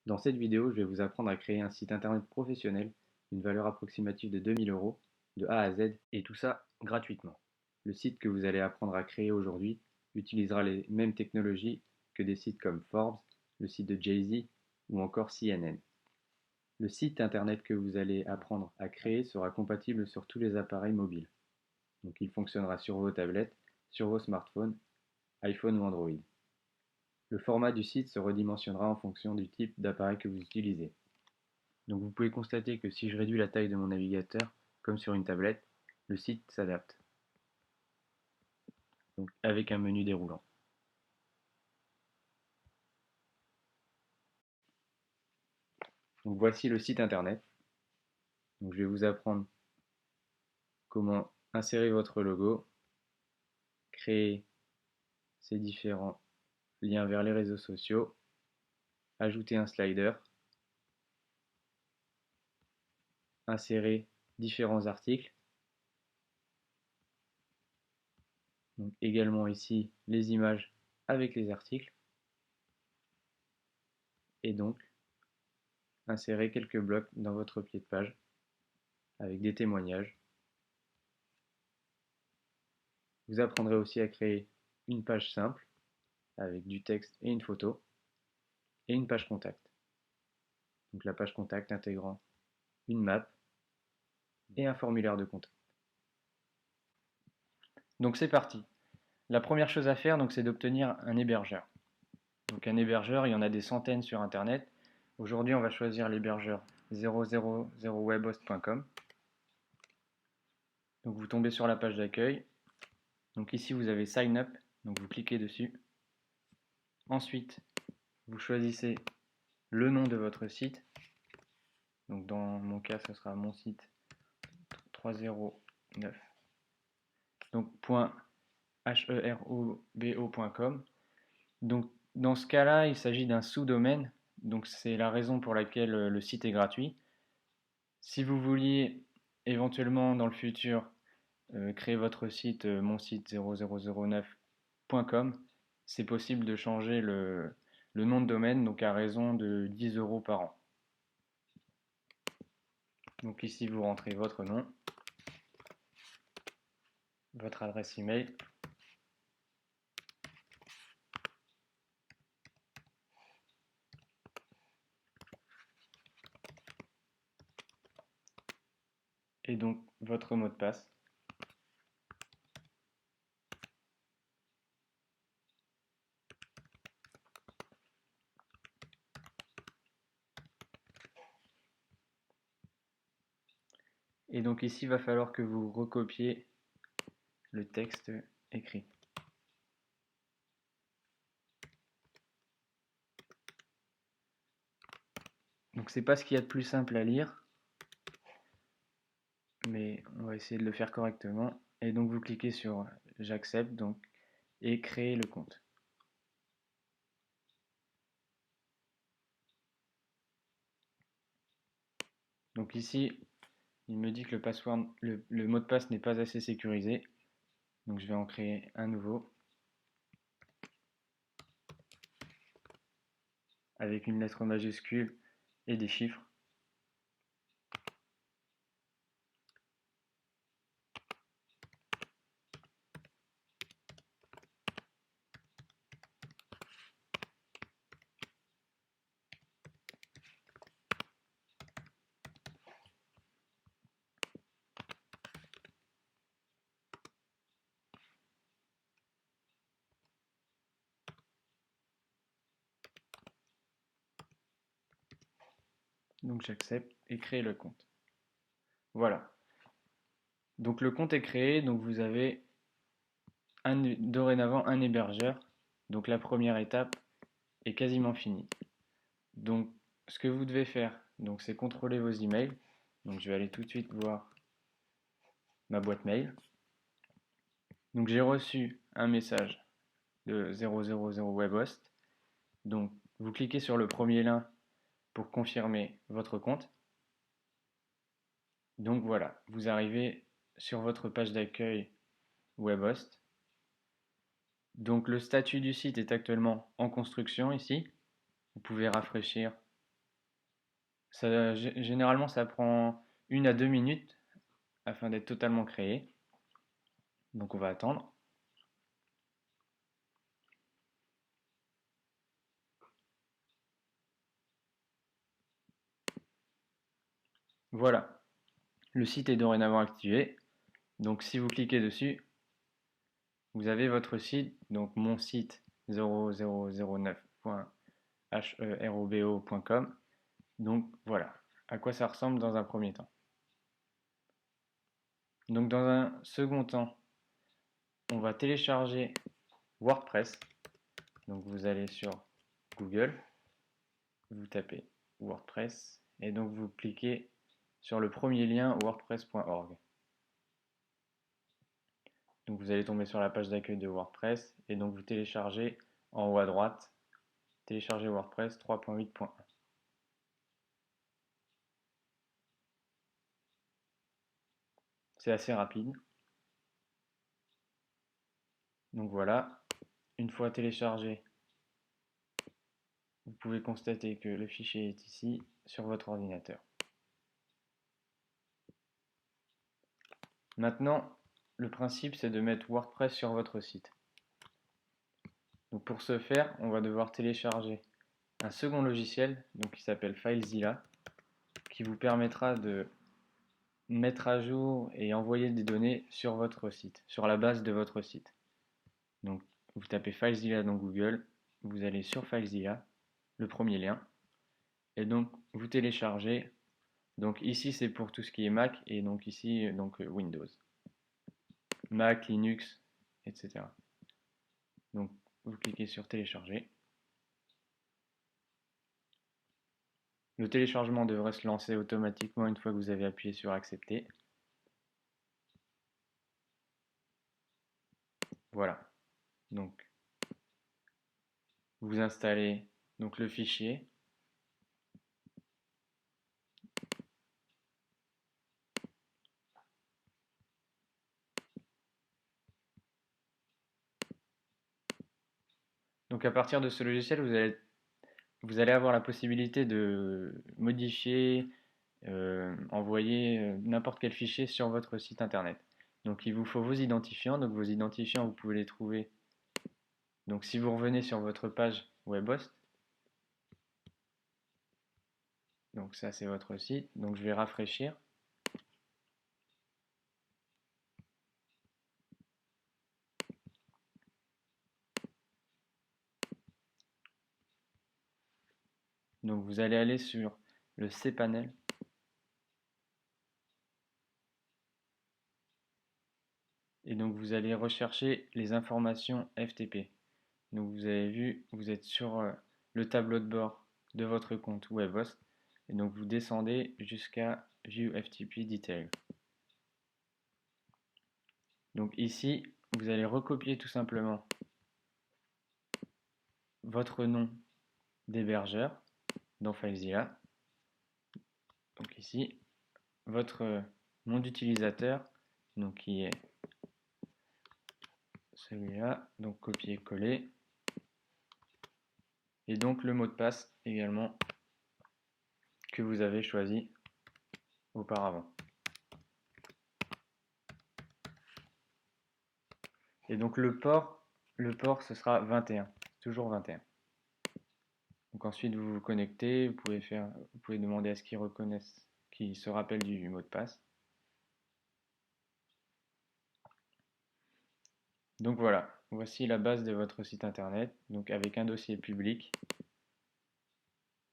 Dans cette vidéo, je vais vous apprendre à créer un site internet professionnel d'une valeur approximative de 2000 euros de A à Z et tout ça gratuitement. Le site que vous allez apprendre à créer aujourd'hui utilisera les mêmes technologies que des sites comme Forbes, le site de Jay-Z ou encore CNN. Le site internet que vous allez apprendre à créer sera compatible sur tous les appareils mobiles. Donc il fonctionnera sur vos tablettes, sur vos smartphones, iPhone ou Android. Le format du site se redimensionnera en fonction du type d'appareil que vous utilisez. Donc vous pouvez constater que si je réduis la taille de mon navigateur, comme sur une tablette, le site s'adapte. Donc avec un menu déroulant. Donc voici le site internet. Donc je vais vous apprendre comment insérer votre logo, créer ces différents liens vers les réseaux sociaux, ajouter un slider, insérer différents articles. Donc également ici les images avec les articles. Et donc insérer quelques blocs dans votre pied de page avec des témoignages. Vous apprendrez aussi à créer une page simple avec du texte et une photo et une page contact. Donc la page contact intégrant une map et un formulaire de contact. Donc c'est parti. La première chose à faire, c'est d'obtenir un hébergeur. Donc un hébergeur, il y en a des centaines sur internet. Aujourd'hui, on va choisir l'hébergeur 000webhost.com. Donc vous tombez sur la page d'accueil. Donc ici vous avez Sign Up, donc vous cliquez dessus. Ensuite, vous choisissez le nom de votre site. Donc dans mon cas, ce sera mon site 309. Donc .herobo.com. Donc dans ce cas-là, il s'agit d'un sous-domaine. Donc c'est la raison pour laquelle le site est gratuit. Si vous vouliez éventuellement dans le futur créer votre site, mon site 0009.com, c'est possible de changer le nom de domaine, donc à raison de 10 euros par an. Donc ici vous rentrez votre nom, votre adresse email, et donc votre mot de passe. Et donc ici, il va falloir que vous recopiez le texte écrit. Donc c'est pas ce qu'il y a de plus simple à lire, mais on va essayer de le faire correctement. Et donc vous cliquez sur j'accepte et créer le compte. Donc ici, il me dit que le mot de passe n'est pas assez sécurisé. Donc je vais en créer un nouveau avec une lettre majuscule et des chiffres. Donc j'accepte et créer le compte. Voilà. Donc le compte est créé, donc vous avez dorénavant un hébergeur. Donc la première étape est quasiment finie. Donc ce que vous devez faire, c'est contrôler vos emails. Donc je vais aller tout de suite voir ma boîte mail. Donc j'ai reçu un message de 000 webhost. Donc vous cliquez sur le premier lien pour confirmer votre compte. Donc voilà, vous arrivez sur votre page d'accueil webhost. Donc le statut du site est actuellement en construction ici. Vous pouvez rafraîchir Généralement, ça prend 1 à 2 minutes afin d'être totalement créé. Donc on va attendre. Voilà, le site est dorénavant activé. Donc si vous cliquez dessus, vous avez votre site, donc mon site 0009.herobo.com. Donc voilà à quoi ça ressemble dans un premier temps. Donc dans un second temps, on va télécharger WordPress. Donc vous allez sur Google, vous tapez WordPress et donc vous cliquez sur le premier lien wordpress.org. Donc vous allez tomber sur la page d'accueil de WordPress et donc vous téléchargez en haut à droite, télécharger WordPress 3.8.1. C'est assez rapide. Donc voilà, une fois téléchargé, vous pouvez constater que le fichier est ici sur votre ordinateur. Maintenant, le principe c'est de mettre WordPress sur votre site. Donc pour ce faire, on va devoir télécharger un second logiciel donc qui s'appelle FileZilla qui vous permettra de mettre à jour et envoyer des données sur votre site, sur la base de votre site. Donc vous tapez FileZilla dans Google, vous allez sur FileZilla, le premier lien, et donc vous téléchargez. Donc ici c'est pour tout ce qui est Mac et donc ici donc Windows, Mac, Linux, etc. Donc vous cliquez sur télécharger. Le téléchargement devrait se lancer automatiquement une fois que vous avez appuyé sur accepter. Voilà. Donc vous installez donc le fichier. Donc à partir de ce logiciel, vous allez avoir la possibilité de modifier, envoyer n'importe quel fichier sur votre site internet. Donc il vous faut vos identifiants. Donc vos identifiants, vous pouvez les trouver. Donc si vous revenez sur votre page WebHost, donc ça c'est votre site. Donc je vais rafraîchir. Donc vous allez aller sur le cPanel. Et donc vous allez rechercher les informations FTP. Donc vous avez vu, vous êtes sur le tableau de bord de votre compte WebHost. Et donc vous descendez jusqu'à View FTP Detail. Donc ici, vous allez recopier tout simplement votre nom d'hébergeur dans FileZilla. Donc ici, votre nom d'utilisateur, donc qui est celui-là, donc copier-coller. Et donc le mot de passe également que vous avez choisi auparavant. Et donc le port ce sera 21, toujours 21. Donc ensuite vous vous connectez, vous pouvez demander à ce qu'il reconnaisse, qu'il se rappelle du mot de passe. Donc voilà, voici la base de votre site internet, donc avec un dossier public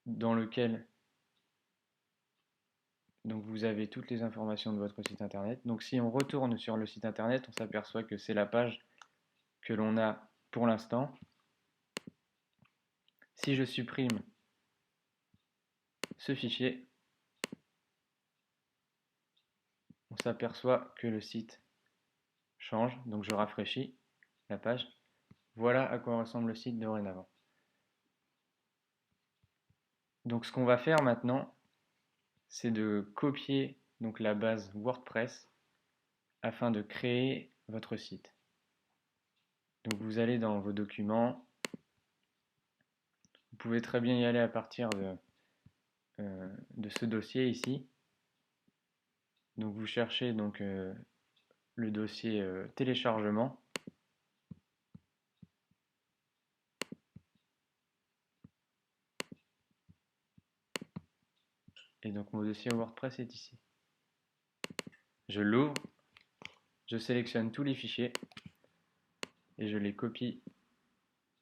dans lequel donc vous avez toutes les informations de votre site internet. Donc si on retourne sur le site internet, on s'aperçoit que c'est la page que l'on a pour l'instant. Si je supprime ce fichier, on s'aperçoit que le site change, donc je rafraîchis la page. Voilà à quoi ressemble le site dorénavant. Donc ce qu'on va faire maintenant, c'est de copier donc la base WordPress afin de créer votre site. Donc vous allez dans vos documents, vous pouvez très bien y aller à partir de ce dossier ici. Donc vous cherchez donc le dossier téléchargement. Et donc mon dossier WordPress est ici. Je l'ouvre, je sélectionne tous les fichiers et je les copie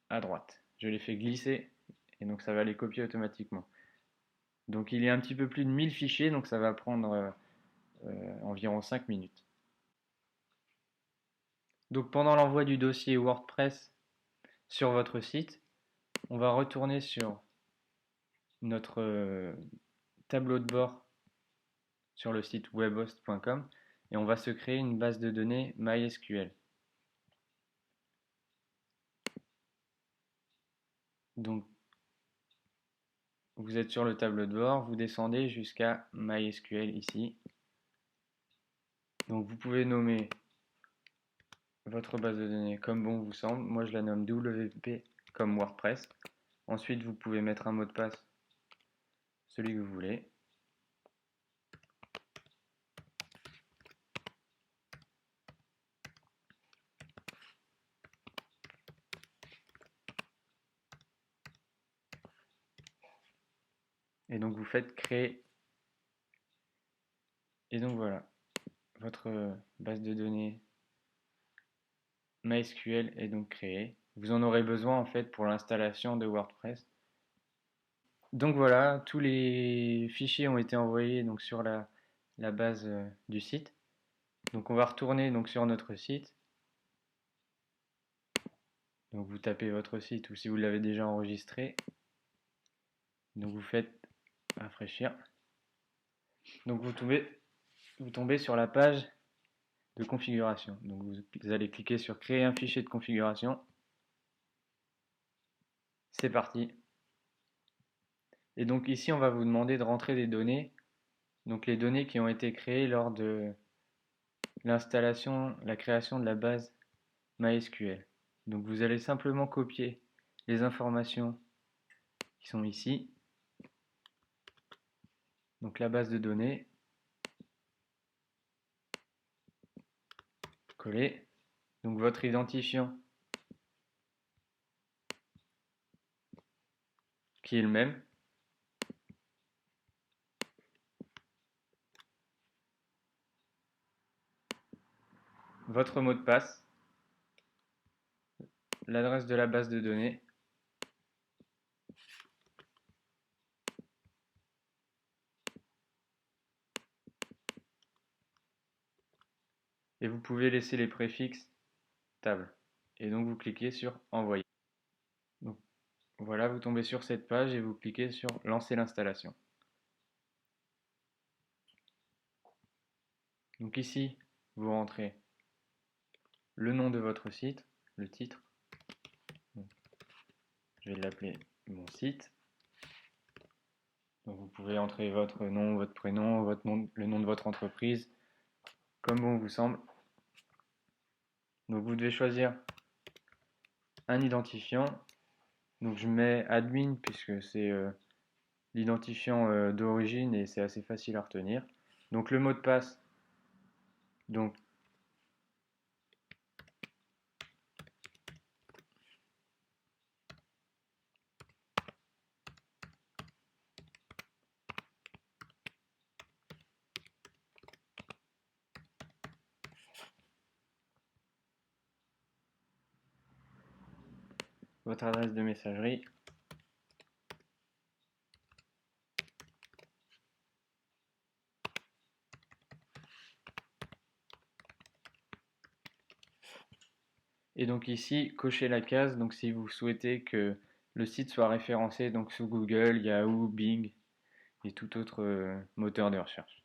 à droite. Je les fais glisser et donc ça va les copier automatiquement. Donc il y a un petit peu plus de 1000 fichiers, donc ça va prendre environ 5 minutes. Donc pendant l'envoi du dossier WordPress sur votre site, on va retourner sur notre tableau de bord sur le site webhost.com et on va se créer une base de données MySQL. Donc vous êtes sur le tableau de bord, vous descendez jusqu'à MySQL ici. Donc vous pouvez nommer votre base de données comme bon vous semble. Moi je la nomme WP comme WordPress. Ensuite vous pouvez mettre un mot de passe, celui que vous voulez. Et donc vous faites créer. Et donc voilà, votre base de données MySQL est donc créée. Vous en aurez besoin en fait pour l'installation de WordPress. Donc voilà, tous les fichiers ont été envoyés donc sur la base du site. Donc on va retourner donc sur notre site. Donc vous tapez votre site ou si vous l'avez déjà enregistré. Donc vous faites rafraîchir. Donc vous tombez sur la page de configuration. Donc vous allez cliquer sur créer un fichier de configuration. C'est parti. Et donc ici on va vous demander de rentrer des données. Donc les données qui ont été créées lors de l'installation, la création de la base MySQL. Donc vous allez simplement copier les informations qui sont ici. Donc la base de données, coller. Donc votre identifiant qui est le même. Votre mot de passe, l'adresse de la base de données. Et vous pouvez laisser les préfixes table. Et donc vous cliquez sur envoyer. Donc voilà, vous tombez sur cette page et vous cliquez sur lancer l'installation. Donc ici, vous rentrez le nom de votre site, le titre. Donc, je vais l'appeler mon site. Donc vous pouvez entrer votre nom, votre prénom, votre nom, le nom de votre entreprise, comme bon vous semble. Donc vous devez choisir un identifiant. Donc je mets admin puisque c'est l'identifiant d'origine et c'est assez facile à retenir. Donc le mot de passe, donc votre adresse de messagerie. Et donc ici, cochez la case donc si vous souhaitez que le site soit référencé donc sous Google, Yahoo, Bing et tout autre moteur de recherche.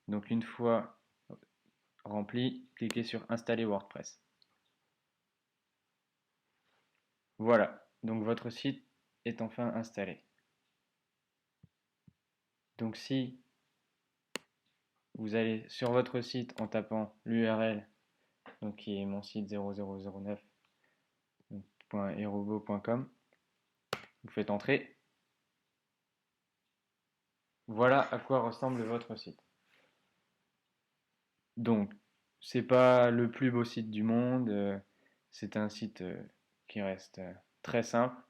Donc une fois rempli, cliquez sur installer WordPress. Voilà, donc votre site est enfin installé. Donc si vous allez sur votre site en tapant l'URL donc qui est mon site 0009.erobo.com, vous faites entrer. voilà à quoi ressemble votre site. Donc, c'est pas le plus beau site du monde, c'est un site qui reste très simple,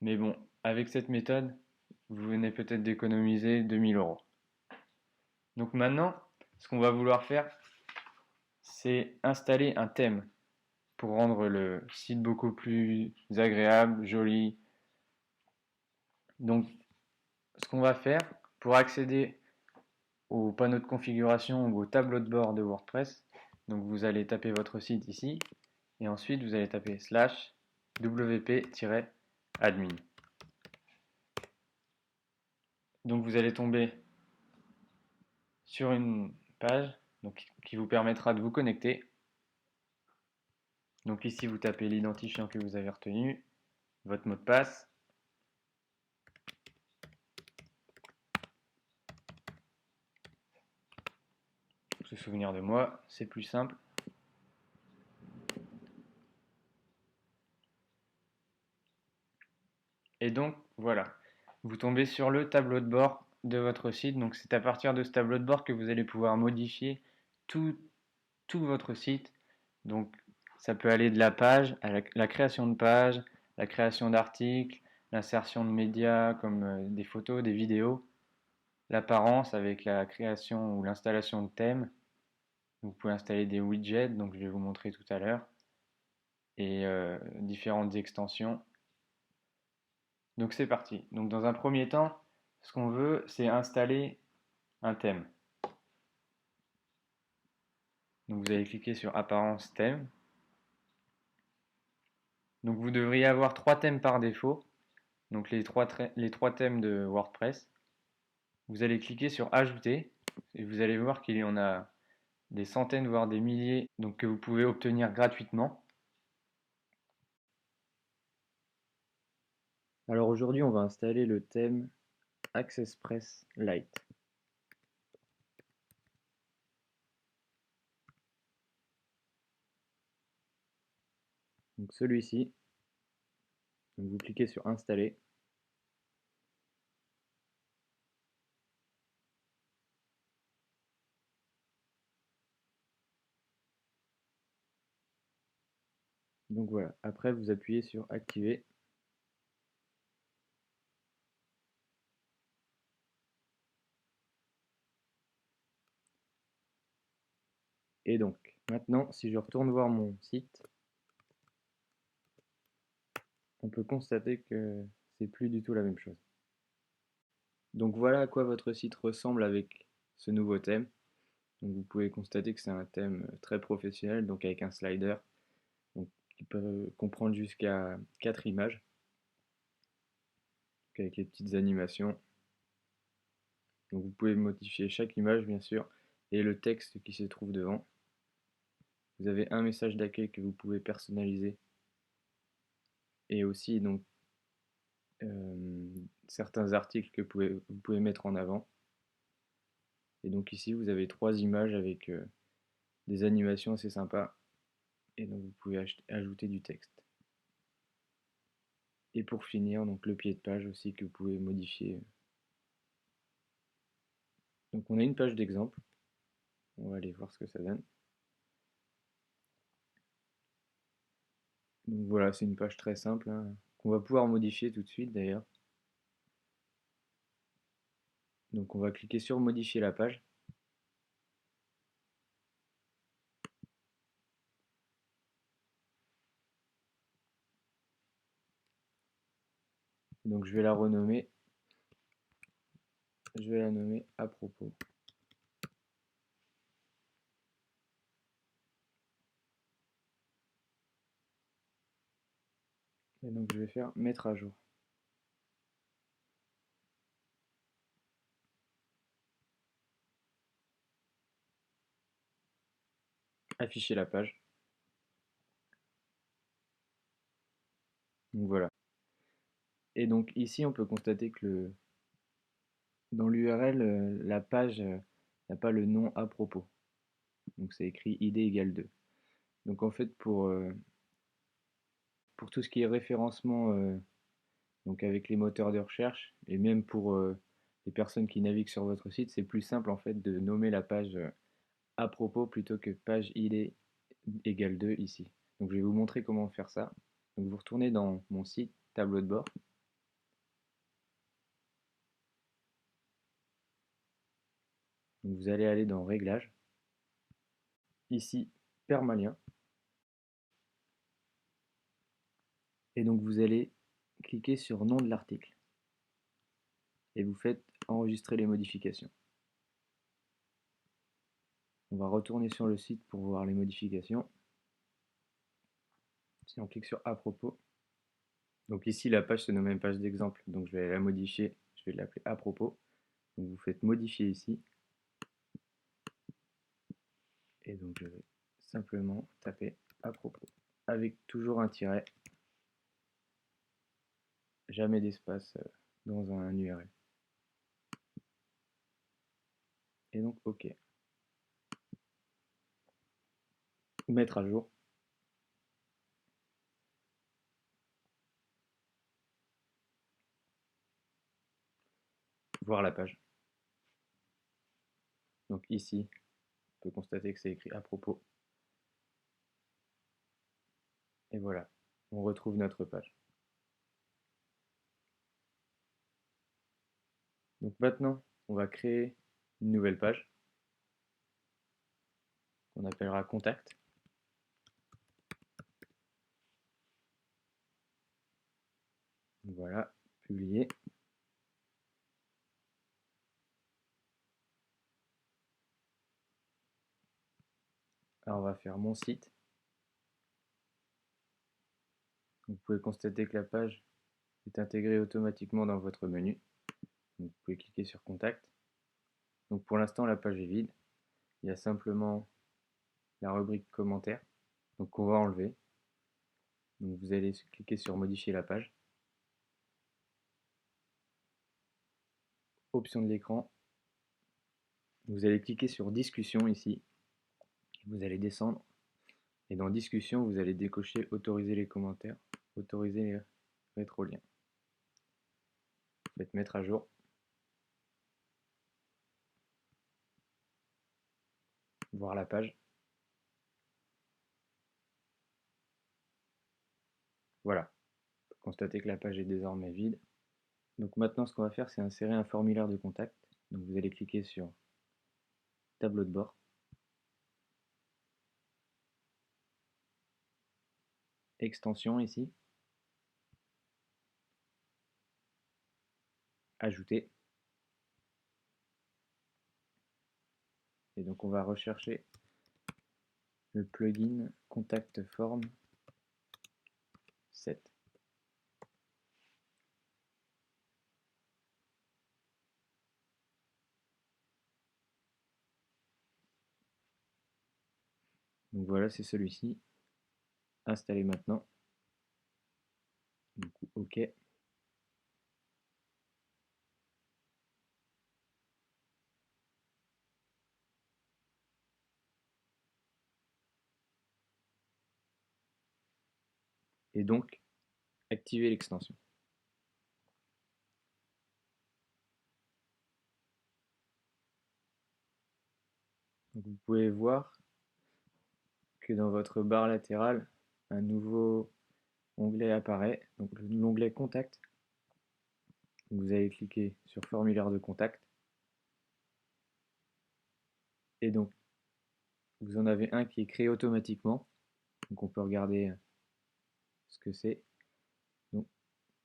mais bon, avec cette méthode, vous venez peut-être d'économiser 2 000 euros. Donc maintenant, ce qu'on va vouloir faire, c'est installer un thème pour rendre le site beaucoup plus agréable, joli. Donc, ce qu'on va faire pour accéder au panneau de configuration ou au tableau de bord de WordPress, donc vous allez taper votre site ici et ensuite vous allez taper /wp-admin. Donc vous allez tomber sur une page donc, qui vous permettra de vous connecter. Donc ici vous tapez l'identifiant que vous avez retenu, votre mot de passe. Pour se souvenir de moi, c'est plus simple. Et donc voilà, vous tombez sur le tableau de bord de votre site. Donc c'est à partir de ce tableau de bord que vous allez pouvoir modifier tout, tout votre site. Donc ça peut aller de la page à la création de page, la création d'articles, l'insertion de médias comme des photos, des vidéos, l'apparence avec la création ou l'installation de thèmes. Vous pouvez installer des widgets, donc je vais vous montrer tout à l'heure, et différentes extensions. Donc c'est parti. Donc dans un premier temps, ce qu'on veut, c'est installer un thème. Donc vous allez cliquer sur Apparence thème. Donc vous devriez avoir 3 thèmes par défaut, donc les trois thèmes de WordPress. Vous allez cliquer sur Ajouter et vous allez voir qu'il y en a des centaines voire des milliers donc que vous pouvez obtenir gratuitement. Alors aujourd'hui on va installer le thème AccessPress Lite. Donc celui-ci, vous cliquez sur Installer. Donc voilà, après vous appuyez sur Activer. Et donc, maintenant, si je retourne voir mon site, on peut constater que c'est plus du tout la même chose. Donc voilà à quoi votre site ressemble avec ce nouveau thème. Donc vous pouvez constater que c'est un thème très professionnel, donc avec un slider donc, qui peut comprendre jusqu'à 4 images, avec les petites animations. Donc vous pouvez modifier chaque image bien sûr et le texte qui se trouve devant. Vous avez un message d'accueil que vous pouvez personnaliser et aussi donc certains articles que vous pouvez mettre en avant. Et donc ici vous avez 3 images avec des animations assez sympas et donc vous pouvez ajouter du texte. Et pour finir, donc le pied de page aussi que vous pouvez modifier. Donc on a une page d'exemple. On va aller voir ce que ça donne. Donc voilà, c'est une page très simple hein, qu'on va pouvoir modifier tout de suite d'ailleurs. Donc on va cliquer sur modifier la page. Donc je vais la renommer. Je vais la nommer à propos. Et donc je vais faire mettre à jour. Afficher la page. Donc voilà. Et donc ici on peut constater que dans l'URL, la page n'a pas le nom à propos. Donc c'est écrit id égale 2. Donc en fait pour tout ce qui est référencement donc avec les moteurs de recherche et même pour les personnes qui naviguent sur votre site, c'est plus simple en fait de nommer la page à propos plutôt que page id égale 2 ici. Donc je vais vous montrer comment faire ça. Donc vous retournez dans mon site, tableau de bord. Donc vous allez aller dans Réglages. Ici, Permalien. Et donc vous allez cliquer sur Nom de l'article. Et vous faites Enregistrer les modifications. On va retourner sur le site pour voir les modifications. Si on clique sur À propos, donc ici la page se nomme une page d'exemple, donc je vais la modifier, je vais l'appeler À propos. Donc vous faites modifier ici, et donc je vais simplement taper À propos, avec toujours un tiret, jamais d'espace dans un URL. Et donc OK. Mettre à jour. Voir la page. Donc ici, on peut constater que c'est écrit À propos. Et voilà, on retrouve notre page. Donc maintenant, on va créer une nouvelle page qu'on appellera Contact. Voilà, publier. Alors on va faire Mon site. Vous pouvez constater que la page est intégrée automatiquement dans votre menu. Donc vous pouvez cliquer sur Contact. Donc pour l'instant, la page est vide. Il y a simplement la rubrique commentaires, donc on va enlever. Donc vous allez cliquer sur Modifier la page. Option de l'écran. Vous allez cliquer sur Discussion ici. Vous allez descendre. Et dans Discussion, vous allez décocher Autoriser les commentaires, autoriser les rétroliens. Faites Mettre à jour. Voir la page. Voilà. Constatez que la page est désormais vide. Donc maintenant, ce qu'on va faire, c'est insérer un formulaire de contact. Donc vous allez cliquer sur Tableau de bord. Extension ici. Ajouter. Et donc on va rechercher le plugin Contact Form 7. Donc voilà, c'est celui-ci. Installer maintenant. Du coup, OK. Et donc, activer l'extension. Vous pouvez voir que dans votre barre latérale, un nouveau onglet apparaît, donc l'onglet Contact. Vous allez cliquer sur Formulaire de contact. Et donc, vous en avez un qui est créé automatiquement. Donc on peut regarder ce que c'est. Donc,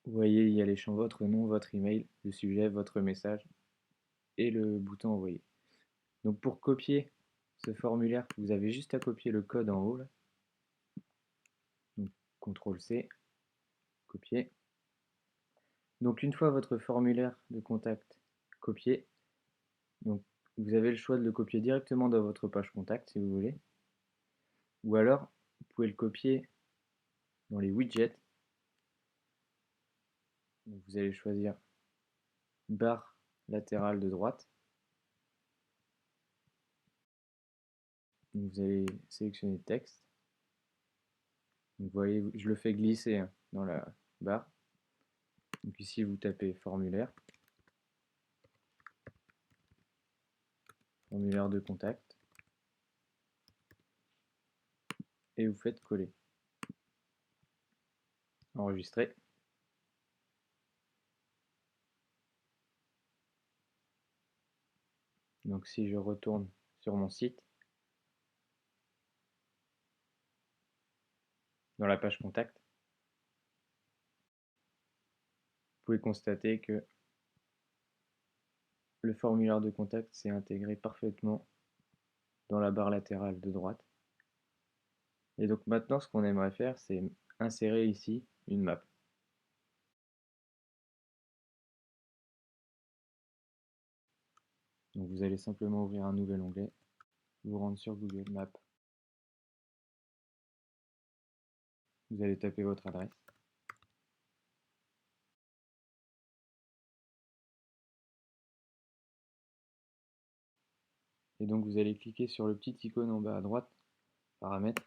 vous voyez, il y a les champs votre nom, votre email, le sujet, votre message et le bouton envoyer. Donc pour copier ce formulaire, vous avez juste à copier le code en haut. Là. Donc CTRL-C, copier. Donc une fois votre formulaire de contact copié, donc vous avez le choix de le copier directement dans votre page contact si vous voulez. Ou alors, vous pouvez le copier dans les widgets. Donc vous allez choisir barre latérale de droite. Donc vous allez sélectionner texte. Donc vous voyez, je le fais glisser dans la barre. Donc ici, vous tapez formulaire. formulaire de contact, et vous faites coller. Enregistrer. Donc si je retourne sur mon site, dans la page contact, vous pouvez constater que le formulaire de contact s'est intégré parfaitement dans la barre latérale de droite. Et donc maintenant, ce qu'on aimerait faire, c'est insérer ici une map. Donc vous allez simplement ouvrir un nouvel onglet, vous rendre sur Google Maps. Vous allez taper votre adresse. Et donc vous allez cliquer sur le petit icône en bas à droite, paramètres,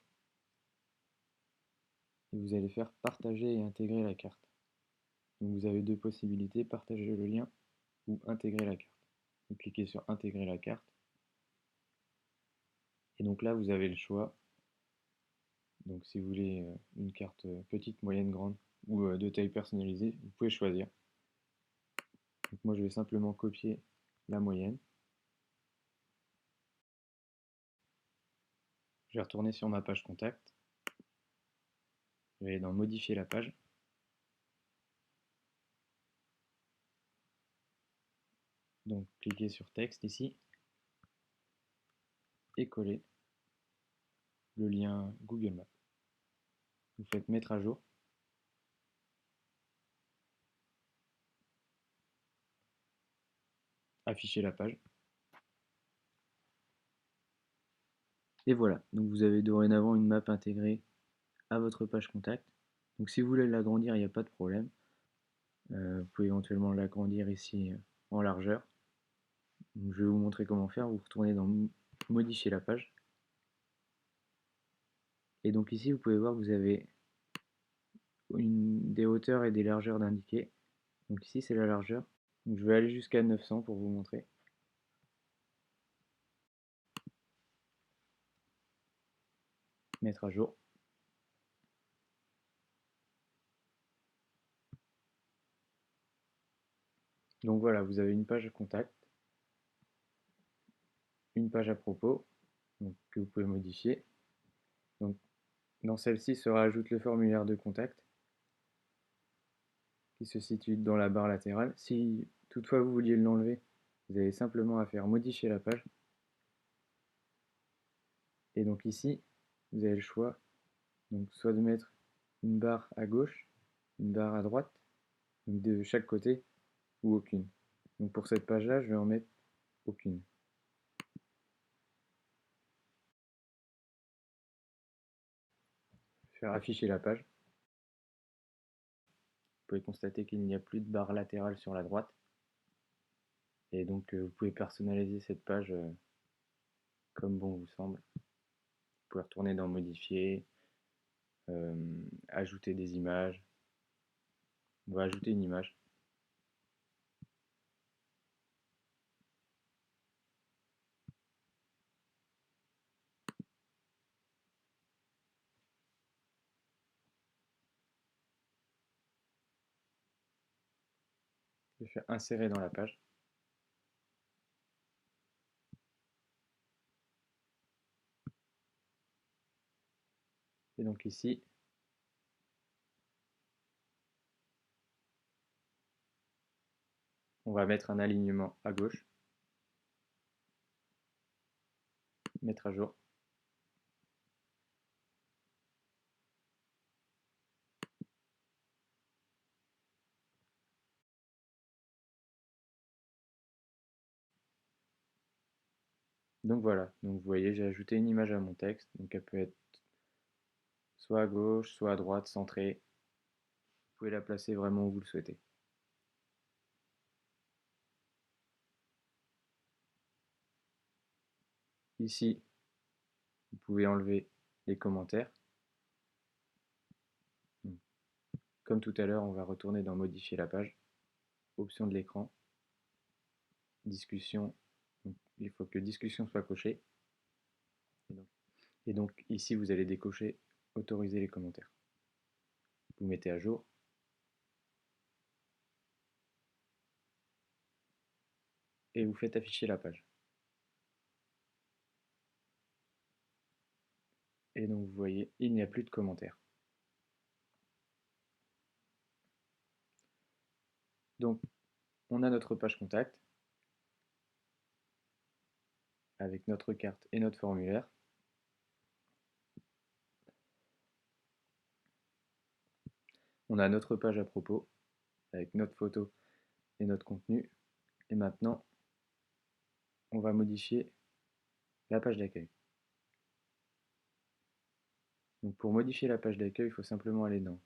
et vous allez faire partager et intégrer la carte. Donc vous avez deux possibilités, partager le lien ou intégrer la carte. Vous cliquez sur intégrer la carte. Et donc là vous avez le choix. Donc si vous voulez une carte petite, moyenne, grande ou de taille personnalisée, vous pouvez choisir. Donc moi je vais simplement copier la moyenne. Je vais retourner sur ma page contact. Je vais aller dans modifier la page. Donc cliquez sur texte ici et coller le lien Google Maps. Vous faites mettre à jour. Afficher la page. Et voilà, donc vous avez dorénavant une map intégrée à votre page contact. Donc si vous voulez l'agrandir, il n'y a pas de problème. Vous pouvez éventuellement l'agrandir ici en largeur. Donc, je vais vous montrer comment faire. Vous retournez dans modifier la page. Et donc ici, vous pouvez voir que vous avez des hauteurs et des largeurs d'indiquer. Donc ici, c'est la largeur. Donc, je vais aller jusqu'à 900 pour vous montrer. Mettre à jour. Donc voilà, vous avez une page contact, une page à propos, donc, que vous pouvez modifier. Donc, dans celle-ci se rajoute le formulaire de contact qui se situe dans la barre latérale. Si toutefois vous vouliez l'enlever, vous avez simplement à faire modifier la page. Et donc ici, vous avez le choix, donc soit de mettre une barre à gauche, une barre à droite, donc de chaque côté, ou aucune. Donc pour cette page-là, je vais en mettre aucune. Faire afficher la page. Vous pouvez constater qu'il n'y a plus de barre latérale sur la droite. Et donc vous pouvez personnaliser cette page comme bon vous semble. Vous pouvez retourner dans modifier, ajouter des images. On va ajouter une image. Je vais faire insérer dans la page. Et donc ici, on va mettre un alignement à gauche. Mettre à jour. Donc voilà, donc vous voyez, j'ai ajouté une image à mon texte, donc elle peut être soit à gauche, soit à droite, centrée. Vous pouvez la placer vraiment où vous le souhaitez. Ici, vous pouvez enlever les commentaires. Comme tout à l'heure, on va retourner dans modifier la page, option de l'écran, discussion, donc il faut que discussion soit cochée. Et donc ici, vous allez décocher autoriser les commentaires. Vous mettez à jour. Et vous faites afficher la page. Et donc vous voyez, il n'y a plus de commentaires. Donc on a notre page contact avec notre carte et notre formulaire. On a notre page à propos avec notre photo et notre contenu. Et maintenant, on va modifier la page d'accueil. Donc pour modifier la page d'accueil, il faut simplement aller dans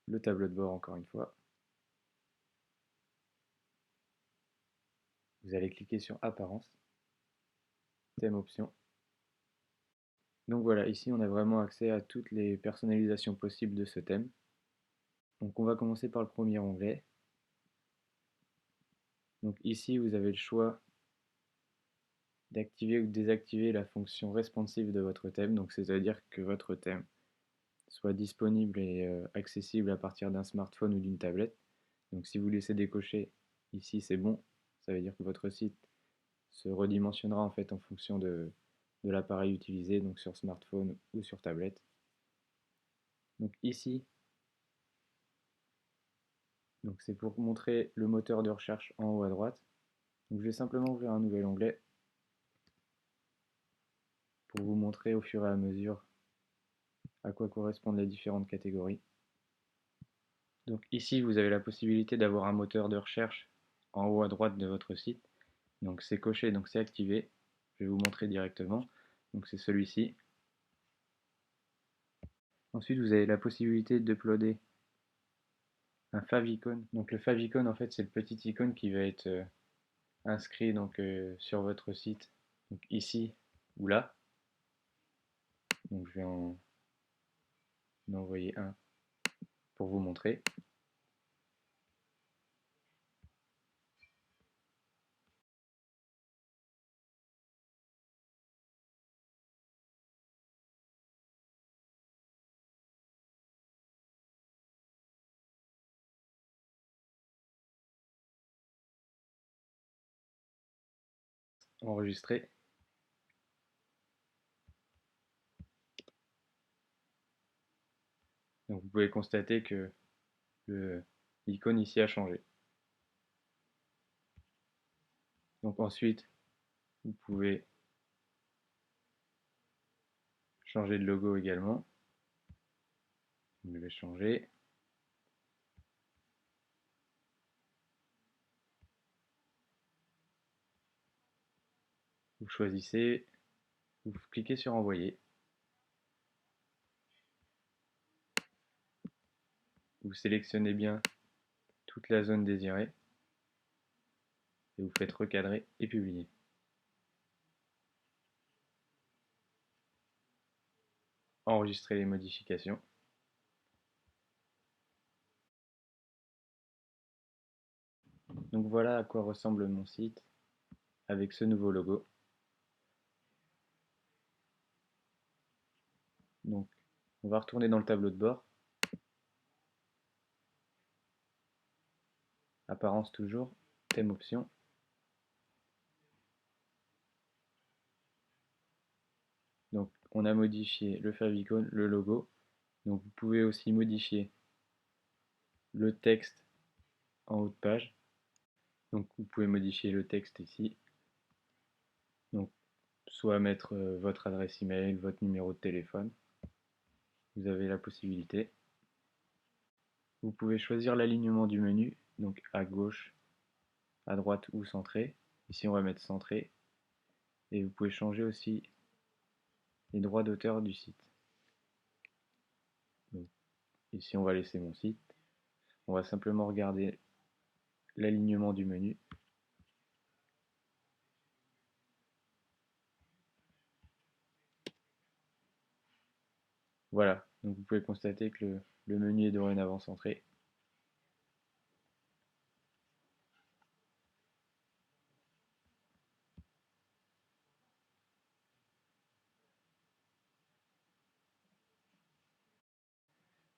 le tableau de bord encore une fois. Vous allez cliquer sur Apparence, Thème Options. Donc voilà, ici on a vraiment accès à toutes les personnalisations possibles de ce thème. Donc on va commencer par le premier onglet. Donc ici vous avez le choix d'activer ou de désactiver la fonction responsive de votre thème. Donc c'est-à-dire que votre thème soit disponible et accessible à partir d'un smartphone ou d'une tablette. Donc si vous laissez décocher ici, c'est bon. Ça veut dire que votre site se redimensionnera en fait en fonction de l'appareil utilisé, donc sur smartphone ou sur tablette. Donc ici, donc c'est pour montrer le moteur de recherche en haut à droite. Donc je vais simplement ouvrir un nouvel onglet pour vous montrer au fur et à mesure à quoi correspondent les différentes catégories. Donc ici, vous avez la possibilité d'avoir un moteur de recherche en haut à droite de votre site. Donc c'est coché, donc c'est activé. Je vais vous montrer directement. Donc c'est celui-ci. Ensuite, vous avez la possibilité d'uploader un favicon. Donc le favicon, en fait, c'est le petit icône qui va être inscrit donc, sur votre site. Donc ici ou là. Donc je vais en envoyer un pour vous montrer. Enregistrer. Donc vous pouvez constater que l'icône ici a changé. Donc ensuite, vous pouvez changer de logo également. Je vais changer. Vous choisissez, vous cliquez sur envoyer. Vous sélectionnez bien toute la zone désirée et vous faites recadrer et publier. Enregistrer les modifications. Donc voilà à quoi ressemble mon site avec ce nouveau logo. Donc on va retourner dans le tableau de bord. Apparence toujours, thème option. Donc on a modifié le favicon, le logo. Donc vous pouvez aussi modifier le texte en haut de page. Donc vous pouvez modifier le texte ici. Donc soit mettre votre adresse email, votre numéro de téléphone. Vous avez la possibilité. Vous pouvez choisir l'alignement du menu, donc à gauche, à droite ou centré. Ici on va mettre centré. Et vous pouvez changer aussi les droits d'auteur du site. Donc, ici on va laisser mon site. On va simplement regarder l'alignement du menu. Voilà, donc vous pouvez constater que le menu est dorénavant centré.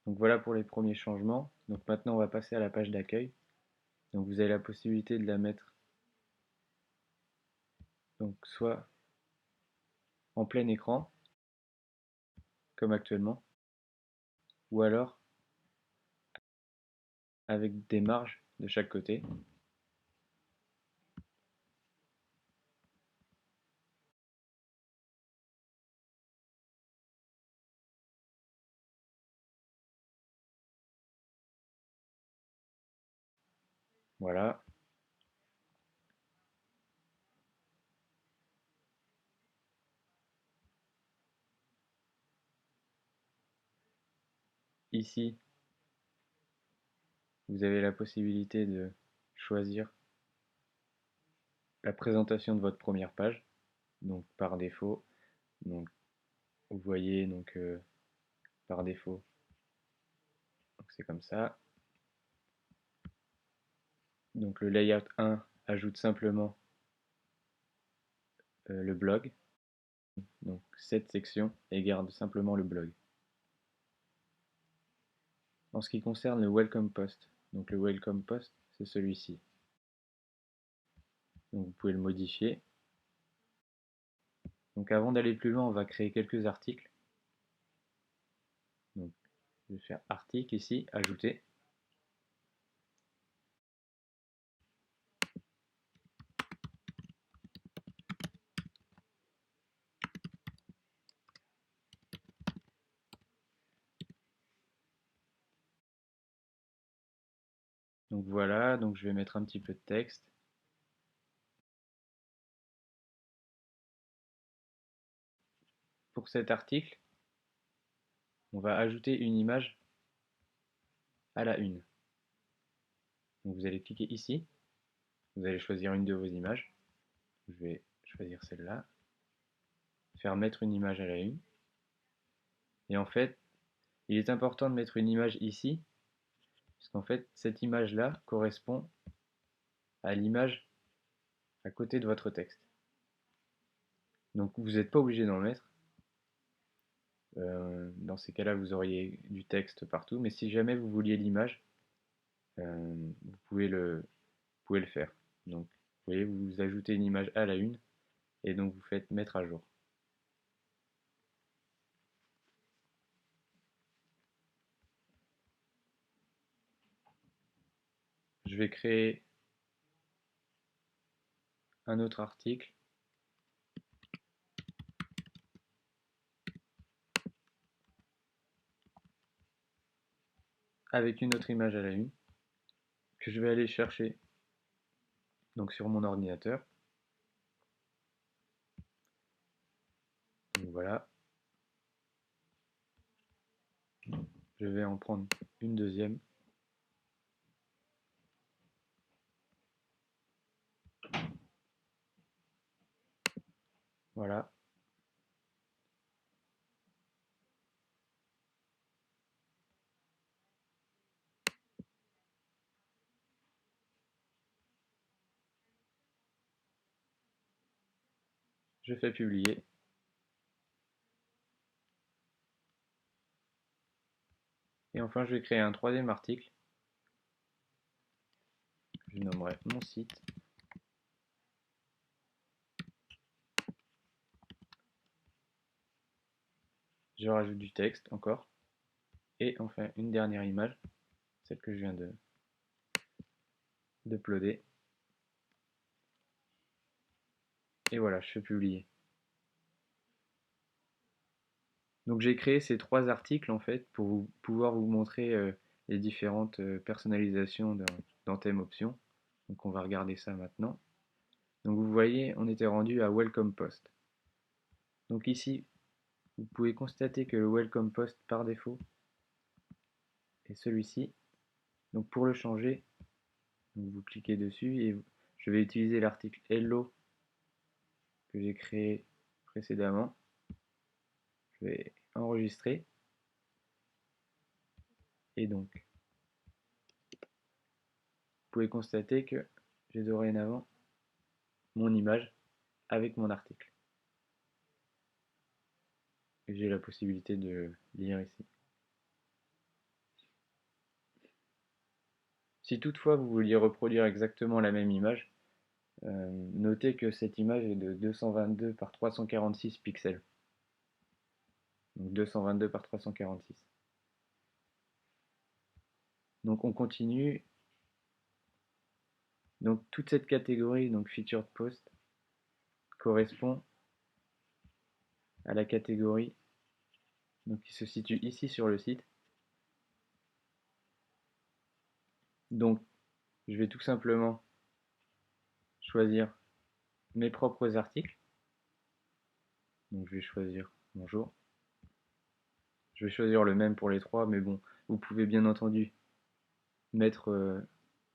Donc voilà pour les premiers changements. Donc maintenant on va passer à la page d'accueil. Donc vous avez la possibilité de la mettre donc soit en plein écran, comme actuellement, ou alors avec des marges de chaque côté. Voilà. Ici, vous avez la possibilité de choisir la présentation de votre première page, donc par défaut. Donc vous voyez donc par défaut, c'est comme ça. Donc le layout 1 ajoute simplement le blog, donc cette section, et garde simplement le blog. En ce qui concerne le welcome post, donc le welcome post, c'est celui-ci. Donc vous pouvez le modifier. Donc avant d'aller plus loin, on va créer quelques articles. Donc je vais faire article ici, ajouter. Donc voilà, donc je vais mettre un petit peu de texte. Pour cet article, on va ajouter une image à la une. Donc vous allez cliquer ici, vous allez choisir une de vos images. Je vais choisir celle-là, faire mettre une image à la une. Et en fait, il est important de mettre une image ici, parce qu'en fait, cette image-là correspond à l'image à côté de votre texte. Donc vous n'êtes pas obligé d'en mettre. Dans ces cas-là, vous auriez du texte partout, mais si jamais vous vouliez l'image, vous pouvez le faire. Donc, vous voyez, vous ajoutez une image à la une, et donc vous faites mettre à jour. Je vais créer un autre article avec une autre image à la une que je vais aller chercher donc sur mon ordinateur. Donc voilà. Je vais en prendre une deuxième. Voilà. Je fais publier. Et enfin, je vais créer un troisième article. Je nommerai mon site. Je rajoute du texte encore. Et enfin, une dernière image, celle que je viens d'uploader. Et voilà, je fais publier. Donc j'ai créé ces trois articles en fait pour pouvoir vous montrer les différentes personnalisations dans Thème Options. Donc on va regarder ça maintenant. Donc vous voyez, on était rendu à Welcome Post. Donc ici, vous pouvez constater que le Welcome Post par défaut est celui-ci. Donc pour le changer, vous cliquez dessus et je vais utiliser l'article Hello que j'ai créé précédemment. Je vais enregistrer. Et donc, vous pouvez constater que j'ai dorénavant mon image avec mon article. Et j'ai la possibilité de lire ici. Si toutefois vous vouliez reproduire exactement la même image, notez que cette image est de 222 par 346 pixels. Donc 222 par 346. Donc on continue. Donc toute cette catégorie, donc Featured Post, correspond à la catégorie donc, qui se situe ici sur le site. Donc je vais tout simplement choisir mes propres articles. Donc je vais choisir bonjour. Je vais choisir le même pour les trois, mais bon, vous pouvez bien entendu mettre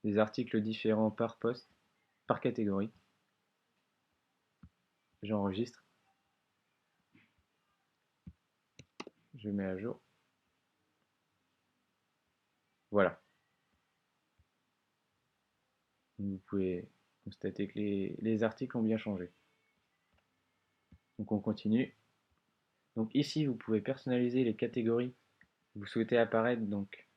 des articles différents par poste, par catégorie. J'enregistre, je mets à jour. Voilà. Donc vous pouvez constater que les articles ont bien changé. Donc on continue. Donc ici, vous pouvez personnaliser les catégories que vous souhaitez apparaître, donc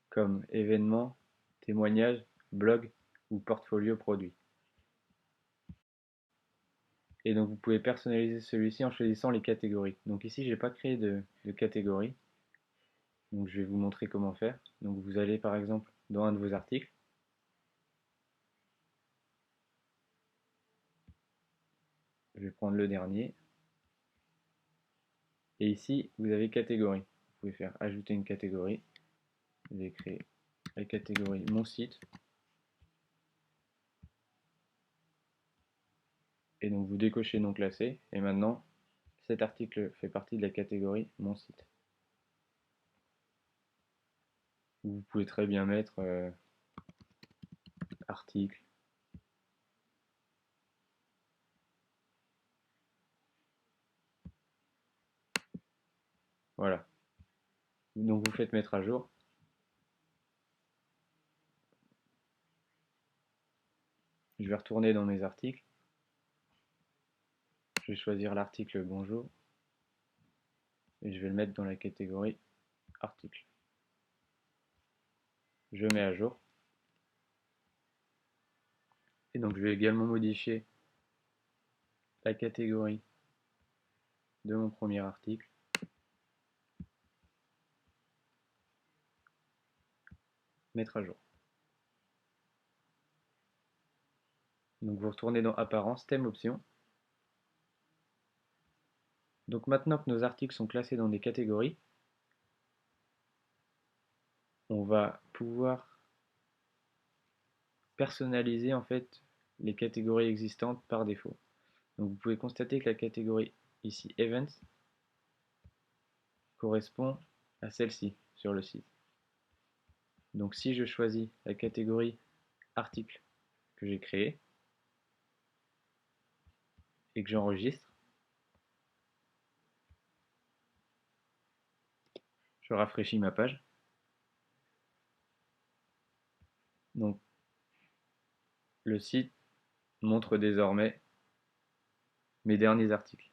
comme événements, témoignages, blog ou portfolio produit. Et donc vous pouvez personnaliser celui-ci en choisissant les catégories. Donc ici, je n'ai pas créé de catégorie. Donc je vais vous montrer comment faire. Donc vous allez par exemple dans un de vos articles. Je vais prendre le dernier. Et ici, vous avez catégorie. Vous pouvez faire ajouter une catégorie. Je vais créer la catégorie mon site. Et donc vous décochez non classé. Et maintenant, cet article fait partie de la catégorie mon site. Vous pouvez très bien mettre article. Voilà. Donc vous faites mettre à jour. Je vais retourner dans mes articles. Je vais choisir l'article bonjour. Et je vais le mettre dans la catégorie article. Je mets à jour. Et donc je vais également modifier la catégorie de mon premier article. Mettre à jour. Donc vous retournez dans apparence, thème, options. Donc maintenant que nos articles sont classés dans des catégories, on va pouvoir personnaliser en fait les catégories existantes par défaut. Donc vous pouvez constater que la catégorie ici Events correspond à celle-ci sur le site. Donc si je choisis la catégorie article que j'ai créé et que j'enregistre, je rafraîchis ma page. Donc le site montre désormais mes derniers articles.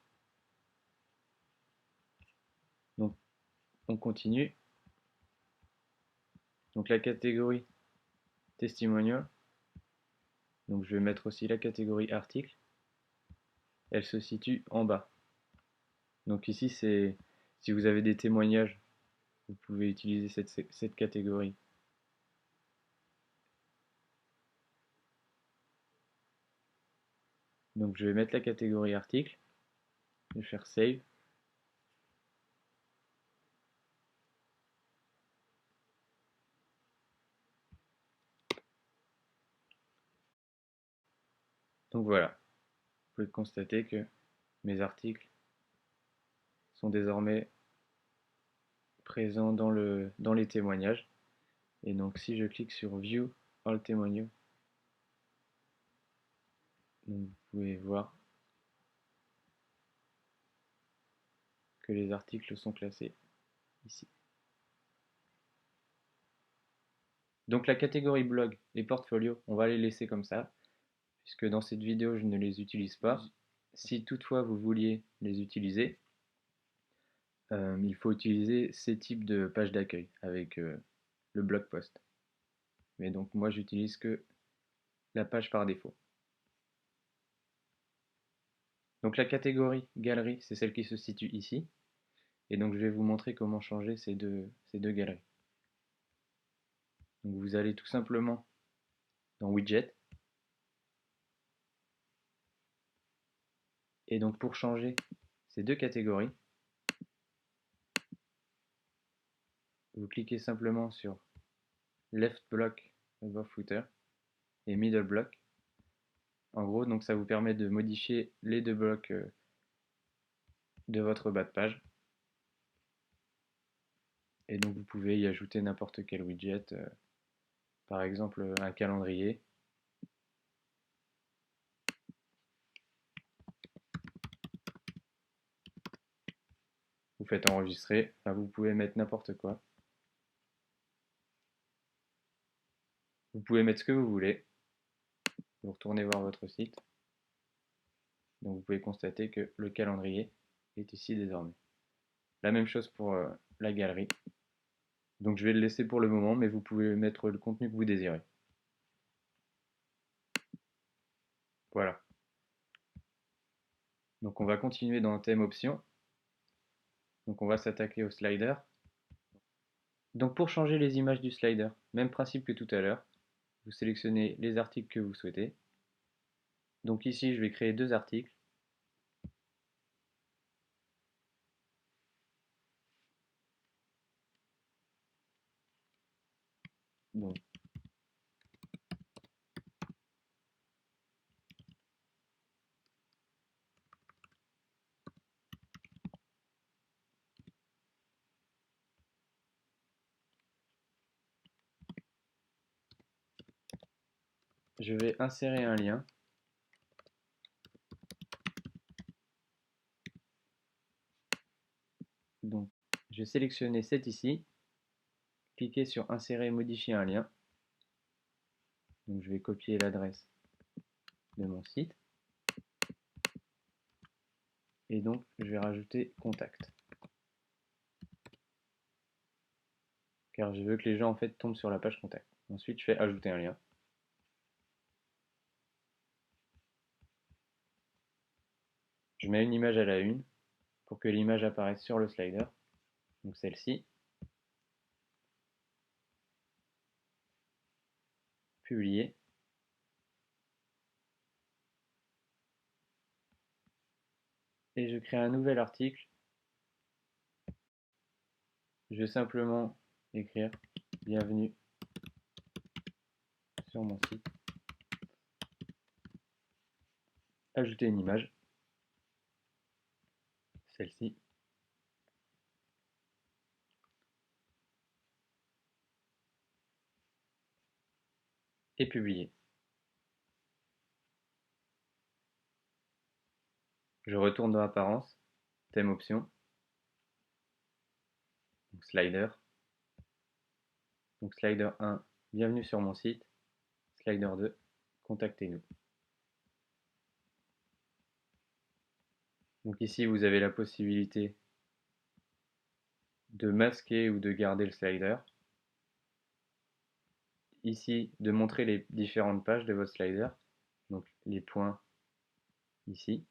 Donc on continue. Donc la catégorie testimonial. Donc je vais mettre aussi la catégorie article. Elle se situe en bas. Donc ici c'est si vous avez des témoignages, vous pouvez utiliser cette catégorie. Donc je vais mettre la catégorie article. Je vais faire save. Donc voilà, vous pouvez constater que mes articles sont désormais présents dans les témoignages. Et donc si je clique sur View All Témoignages, vous pouvez voir que les articles sont classés ici. Donc la catégorie blog et portfolio, on va les laisser comme ça, puisque dans cette vidéo je ne les utilise pas. Si toutefois vous vouliez les utiliser, il faut utiliser ces types de pages d'accueil avec le blog post. mais donc moi j'utilise que la page par défaut. Donc la catégorie galerie, c'est celle qui se situe ici, et donc je vais vous montrer comment changer ces deux galeries. Donc vous allez tout simplement dans Widget, et donc pour changer ces deux catégories, vous cliquez simplement sur Left Block Above Footer et Middle Block. En gros, donc ça vous permet de modifier les deux blocs de votre bas de page. Et donc vous pouvez y ajouter n'importe quel widget, par exemple un calendrier. Vous faites enregistrer, enfin, vous pouvez mettre n'importe quoi. Vous pouvez mettre ce que vous voulez. Vous retournez voir votre site. Donc vous pouvez constater que le calendrier est ici désormais. La même chose pour la galerie. Donc je vais le laisser pour le moment, mais vous pouvez mettre le contenu que vous désirez. Voilà. Donc on va continuer dans le thème options. Donc on va s'attaquer au slider. Donc pour changer les images du slider, même principe que tout à l'heure, vous sélectionnez les articles que vous souhaitez. Donc ici je vais créer deux articles. Donc, je vais insérer un lien. Donc je vais sélectionner cet ici, cliquer sur insérer, modifier un lien. Donc je vais copier l'adresse de mon site. Et donc je vais rajouter contact. Car je veux que les gens en fait tombent sur la page contact. Ensuite je fais ajouter un lien. Je mets une image à la une pour que l'image apparaisse sur le slider. Donc celle-ci. Publier. Et je crée un nouvel article. Je vais simplement écrire bienvenue sur mon site. Ajouter une image. Celle-ci. Et publier. Je retourne dans Apparence, thème options, donc slider. Donc slider 1, bienvenue sur mon site. Slider 2, contactez-nous. Donc ici vous avez la possibilité de masquer ou de garder le slider. Ici de montrer les différentes pages de votre slider, donc les points ici.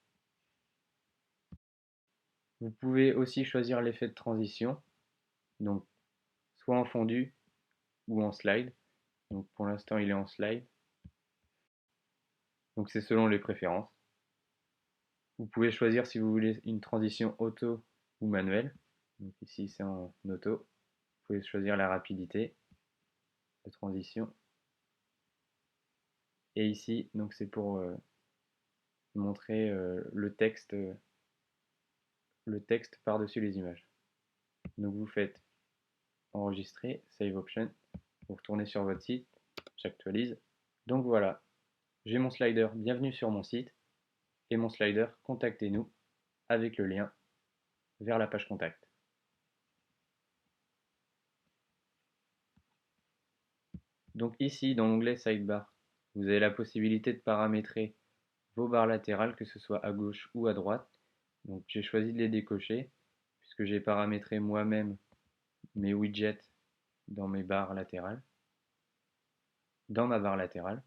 Vous pouvez aussi choisir l'effet de transition, donc soit en fondu ou en slide. Donc pour l'instant il est en slide. Donc c'est selon les préférences. Vous pouvez choisir si vous voulez une transition auto ou manuelle. Donc ici c'est en auto. Vous pouvez choisir la rapidité de transition. Et ici donc c'est pour montrer le texte par-dessus les images. Donc vous faites enregistrer, save option, vous retournez sur votre site, j'actualise. Donc voilà, j'ai mon slider bienvenue sur mon site et mon slider contactez-nous avec le lien vers la page contact. Donc ici dans l'onglet sidebar, vous avez la possibilité de paramétrer vos barres latérales, que ce soit à gauche ou à droite. Donc j'ai choisi de les décocher puisque j'ai paramétré moi-même mes widgets dans mes barres latérales. dans ma barre latérale.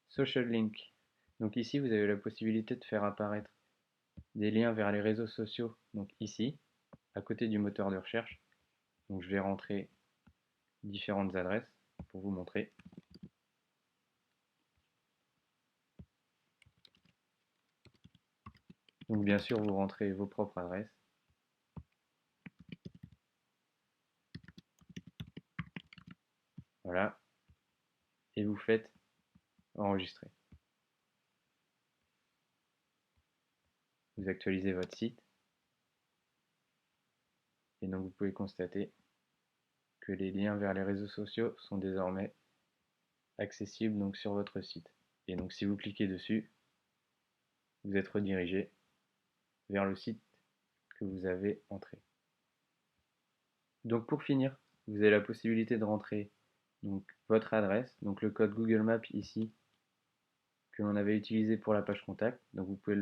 Social Link. Donc ici, vous avez la possibilité de faire apparaître des liens vers les réseaux sociaux, donc ici, à côté du moteur de recherche. Donc je vais rentrer différentes adresses pour vous montrer. Donc bien sûr, vous rentrez vos propres adresses. Voilà. Et vous faites enregistrer. Vous actualisez votre site. Et donc vous pouvez constater que les liens vers les réseaux sociaux sont désormais accessibles donc sur votre site. Et donc si vous cliquez dessus, vous êtes redirigé vers le site que vous avez entré. Donc pour finir, vous avez la possibilité de rentrer donc votre adresse, donc le code Google Maps ici que l'on avait utilisé pour la page contact. Donc vous pouvez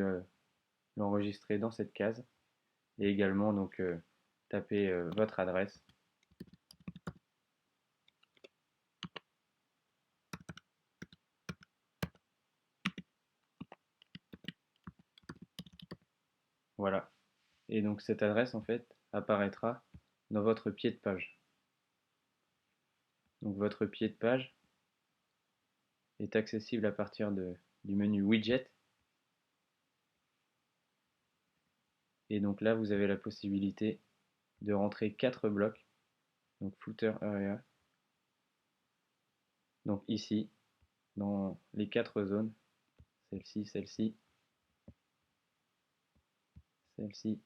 l'enregistrer dans cette case et également donc taper votre adresse. Voilà. Et donc cette adresse en fait apparaîtra dans votre pied de page. Donc votre pied de page est accessible à partir du menu Widget. Et donc là vous avez la possibilité de rentrer 4 blocs. Donc Footer Area. Donc ici, dans les 4 zones, celle-ci, celle-ci, celle-ci,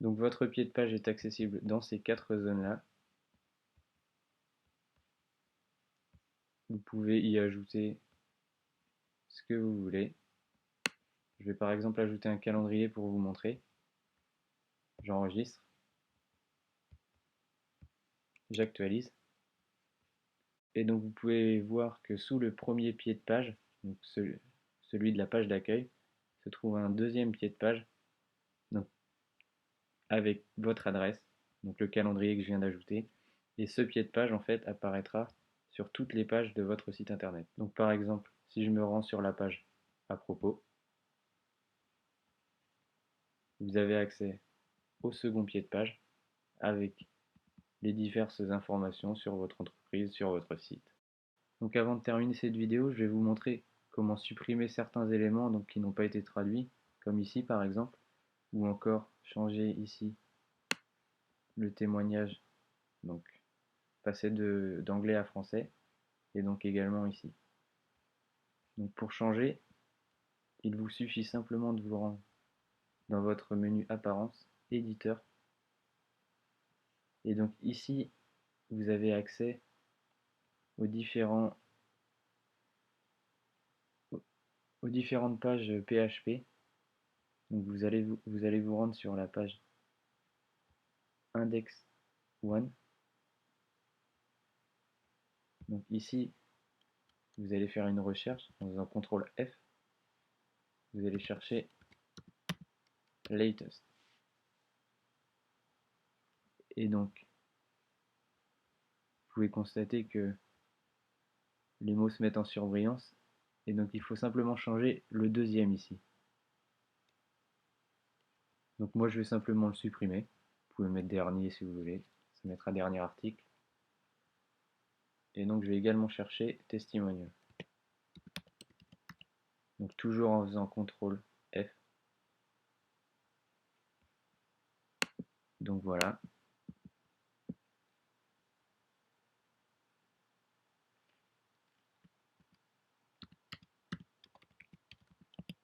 donc votre pied de page est accessible dans ces 4 zones-là. Vous pouvez y ajouter ce que vous voulez. Je vais par exemple ajouter un calendrier pour vous montrer. J'enregistre. J'actualise. Et donc vous pouvez voir que sous le premier pied de page, donc celui de la page d'accueil, se trouve un deuxième pied de page donc avec votre adresse, donc le calendrier que je viens d'ajouter. Et ce pied de page en fait apparaîtra sur toutes les pages de votre site internet. Donc par exemple, si je me rends sur la page à propos, vous avez accès au second pied de page avec les diverses informations sur votre entreprise, sur votre site. Donc avant de terminer cette vidéo, je vais vous montrer comment supprimer certains éléments donc, qui n'ont pas été traduits, comme ici par exemple, ou encore changer ici le témoignage, donc passer d'anglais à français, et donc également ici. Donc pour changer, il vous suffit simplement de vous rendre dans votre menu Apparence, Éditeur, et donc ici vous avez accès aux différentes pages PHP. Donc vous allez vous rendre sur la page Index 1. Donc ici, vous allez faire une recherche en faisant CTRL F. Vous allez chercher Latest. Et donc, vous pouvez constater que les mots se mettent en surbrillance. Et donc, il faut simplement changer le deuxième ici. Donc moi, je vais simplement le supprimer. Vous pouvez mettre dernier si vous voulez. Ça mettra dernier article. Et donc, je vais également chercher Testimonial. Donc toujours en faisant CTRL F. Donc voilà.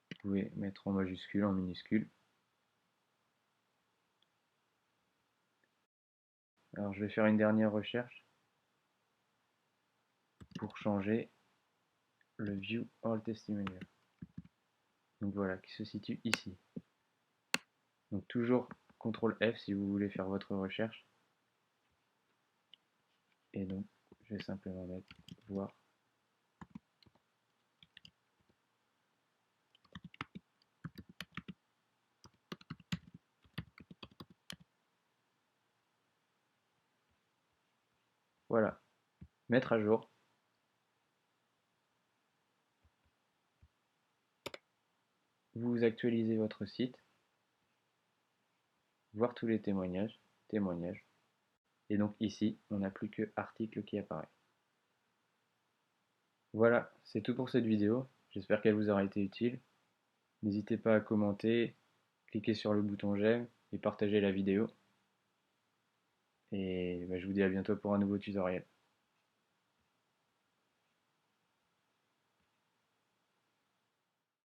Vous pouvez mettre en majuscule, en minuscule. Alors je vais faire une dernière recherche pour changer le View All Testimonial. Donc voilà, qui se situe ici. Donc toujours CTRL F si vous voulez faire votre recherche. Et donc, je vais simplement mettre voir. Voilà, mettre à jour. Vous actualisez votre site, voir tous les témoignages, et donc ici, on n'a plus que article qui apparaît. Voilà, c'est tout pour cette vidéo, j'espère qu'elle vous aura été utile. N'hésitez pas à commenter, cliquer sur le bouton j'aime et partager la vidéo. Et je vous dis à bientôt pour un nouveau tutoriel.